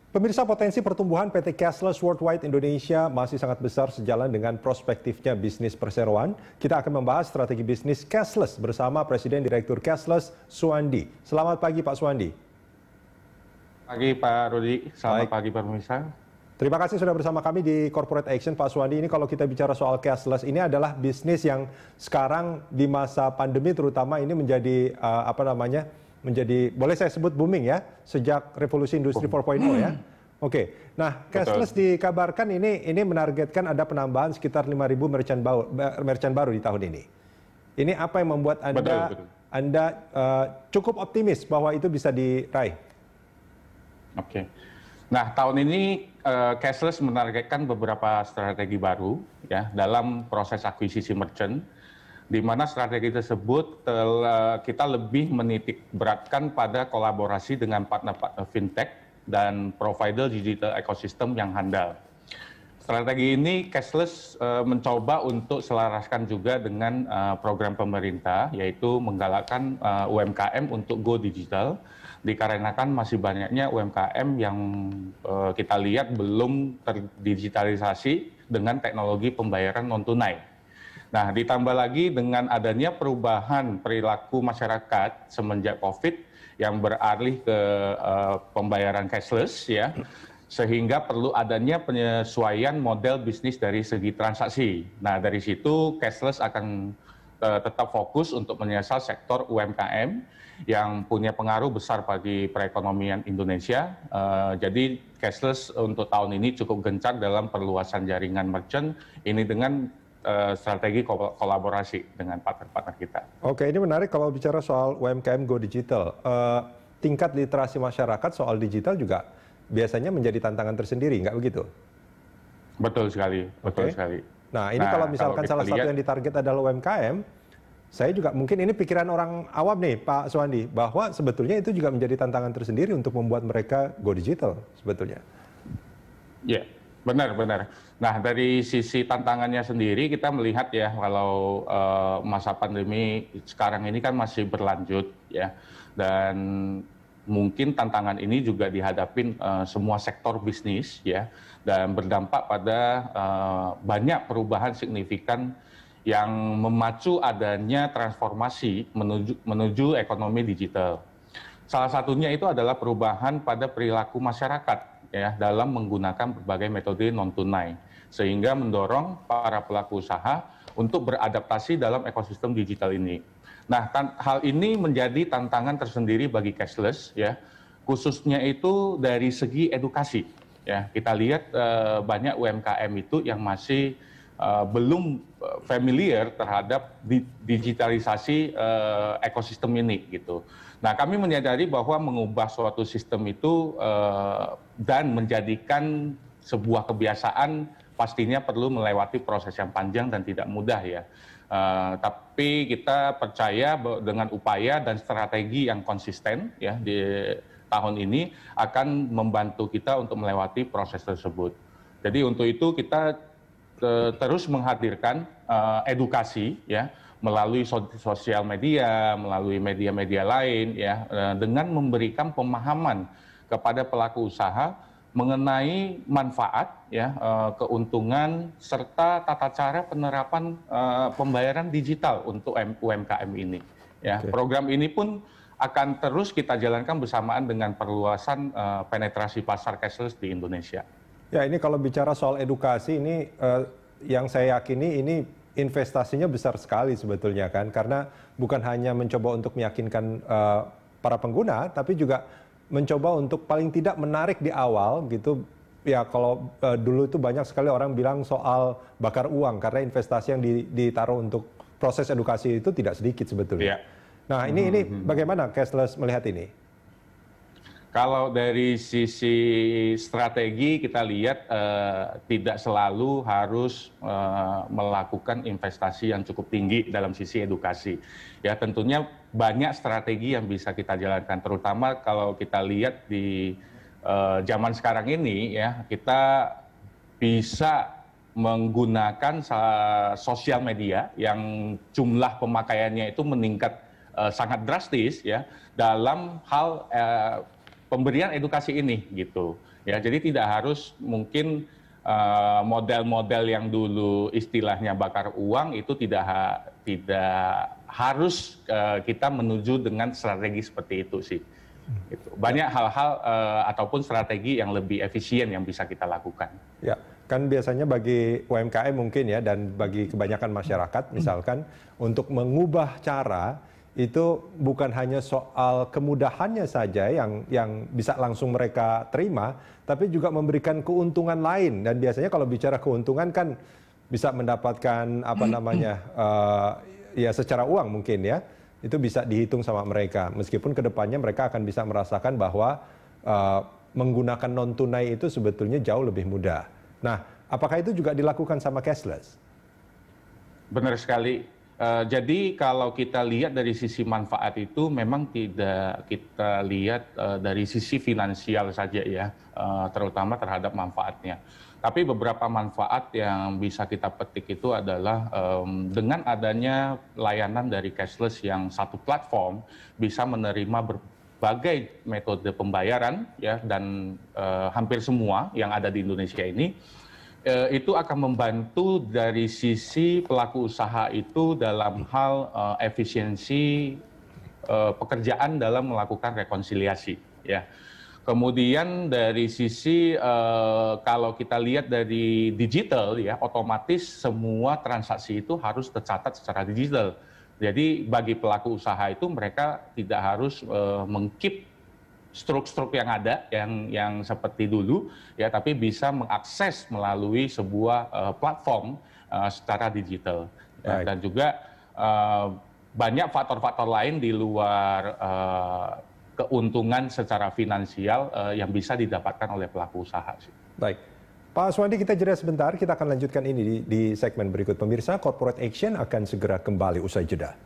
Pemirsa, potensi pertumbuhan PT Cashless Worldwide Indonesia masih sangat besar sejalan dengan prospektifnya bisnis perseroan. Kita akan membahas strategi bisnis cashless bersama Presiden Direktur Cashless, Suwandi. Selamat pagi Pak Suwandi. Pagi Pak Rudi, selamat pagi pemirsa. Terima kasih sudah bersama kami di Corporate Action Pak Suwandi. Ini kalau kita bicara soal cashless, ini adalah bisnis yang sekarang di masa pandemi terutama ini menjadi menjadi, boleh saya sebut booming ya, sejak revolusi industri 4.0 ya. Oke, nah cashless dikabarkan ini menargetkan ada penambahan sekitar 5.000 merchant baru di tahun ini. Ini apa yang membuat Anda cukup optimis bahwa itu bisa diraih? Oke, nah tahun ini cashless menargetkan beberapa strategi baru ya dalam proses akuisisi merchant, di mana strategi tersebut kita lebih menitik beratkan pada kolaborasi dengan partner-partner fintech dan provider digital ekosistem yang handal. Strategi ini cashless mencoba untuk selaraskan juga dengan program pemerintah, yaitu menggalakkan UMKM untuk go digital, dikarenakan masih banyaknya UMKM yang kita lihat belum terdigitalisasi dengan teknologi pembayaran non-tunai. Nah, ditambah lagi dengan adanya perubahan perilaku masyarakat semenjak COVID yang beralih ke pembayaran cashless ya, sehingga perlu adanya penyesuaian model bisnis dari segi transaksi. Nah, dari situ cashless akan tetap fokus untuk menyasar sektor UMKM yang punya pengaruh besar bagi perekonomian Indonesia. Jadi cashless untuk tahun ini cukup gencar dalam perluasan jaringan merchant ini dengan strategi kolaborasi dengan partner-partner kita. Oke, ini menarik kalau bicara soal UMKM Go Digital. Tingkat literasi masyarakat soal digital juga biasanya menjadi tantangan tersendiri, nggak begitu? Betul sekali, betul sekali. Nah, ini kalau misalkan salah satu yang ditarget adalah UMKM, saya juga mungkin ini pikiran orang awam nih, Pak Suwandi, bahwa sebetulnya itu juga menjadi tantangan tersendiri untuk membuat mereka go digital sebetulnya. Ya. Benar. Nah, dari sisi tantangannya sendiri kita melihat ya kalau masa pandemi sekarang ini kan masih berlanjut ya, dan mungkin tantangan ini juga dihadapin semua sektor bisnis ya, dan berdampak pada banyak perubahan signifikan yang memacu adanya transformasi menuju ekonomi digital. Salah satunya itu adalah perubahan pada perilaku masyarakat ya dalam menggunakan berbagai metode non tunai, sehingga mendorong para pelaku usaha untuk beradaptasi dalam ekosistem digital ini. Nah, hal ini menjadi tantangan tersendiri bagi cashless ya, khususnya itu dari segi edukasi ya. Kita lihat banyak UMKM itu yang masih belum familiar terhadap digitalisasi ekosistem ini gitu. Nah, kami menyadari bahwa mengubah suatu sistem itu dan menjadikan sebuah kebiasaan pastinya perlu melewati proses yang panjang dan tidak mudah ya. Tapi kita percaya dengan upaya dan strategi yang konsisten ya di tahun ini akan membantu kita untuk melewati proses tersebut. Jadi untuk itu kita terus menghadirkan edukasi ya melalui sosial media, melalui media-media lain ya, dengan memberikan pemahaman kepada pelaku usaha mengenai manfaat ya, keuntungan serta tata cara penerapan pembayaran digital untuk UMKM ini ya. Program ini pun akan terus kita jalankan bersamaan dengan perluasan penetrasi pasar cashless di Indonesia. Ya, ini kalau bicara soal edukasi ini yang saya yakini ini investasinya besar sekali sebetulnya kan, karena bukan hanya mencoba untuk meyakinkan para pengguna, tapi juga mencoba untuk paling tidak menarik di awal gitu. Ya kalau dulu itu banyak sekali orang bilang soal bakar uang karena investasi yang ditaruh untuk proses edukasi itu tidak sedikit sebetulnya. Nah ini bagaimana cashless melihat ini? Kalau dari sisi strategi kita lihat tidak selalu harus melakukan investasi yang cukup tinggi dalam sisi edukasi. Ya tentunya banyak strategi yang bisa kita jalankan, terutama kalau kita lihat di zaman sekarang ini ya, kita bisa menggunakan sosial media yang jumlah pemakaiannya itu meningkat sangat drastis ya dalam hal pemberian edukasi ini gitu ya. Jadi tidak harus mungkin model-model yang dulu istilahnya bakar uang itu tidak harus kita menuju dengan strategi seperti itu sih. Gitu. Banyak hal-hal ataupun strategi yang lebih efisien yang bisa kita lakukan. Ya, kan biasanya bagi UMKM mungkin ya, dan bagi kebanyakan masyarakat misalkan untuk mengubah cara itu bukan hanya soal kemudahannya saja yang bisa langsung mereka terima, tapi juga memberikan keuntungan lain. Dan biasanya kalau bicara keuntungan kan bisa mendapatkan apa namanya ya secara uang mungkin ya. Itu bisa dihitung sama mereka, meskipun kedepannya mereka akan bisa merasakan bahwa menggunakan non tunai itu sebetulnya jauh lebih mudah. Nah, apakah itu juga dilakukan sama cashless? Benar sekali. Jadi kalau kita lihat dari sisi manfaat itu memang tidak kita lihat dari sisi finansial saja ya, terutama terhadap manfaatnya. Tapi beberapa manfaat yang bisa kita petik itu adalah dengan adanya layanan dari cashless yang satu platform bisa menerima berbagai metode pembayaran ya, dan hampir semua yang ada di Indonesia ini itu akan membantu dari sisi pelaku usaha itu dalam hal efisiensi pekerjaan dalam melakukan rekonsiliasi ya. Kemudian dari sisi kalau kita lihat dari digital ya, otomatis semua transaksi itu harus tercatat secara digital. Jadi bagi pelaku usaha itu mereka tidak harus mengkeep struk-struk yang ada yang seperti dulu ya, tapi bisa mengakses melalui sebuah platform secara digital. Ya, dan juga banyak faktor-faktor lain di luar keuntungan secara finansial yang bisa didapatkan oleh pelaku usaha. Baik, Pak Aswandi, kita jeda sebentar, kita akan lanjutkan ini di segmen berikut. Pemirsa, Corporate Action akan segera kembali usai jeda.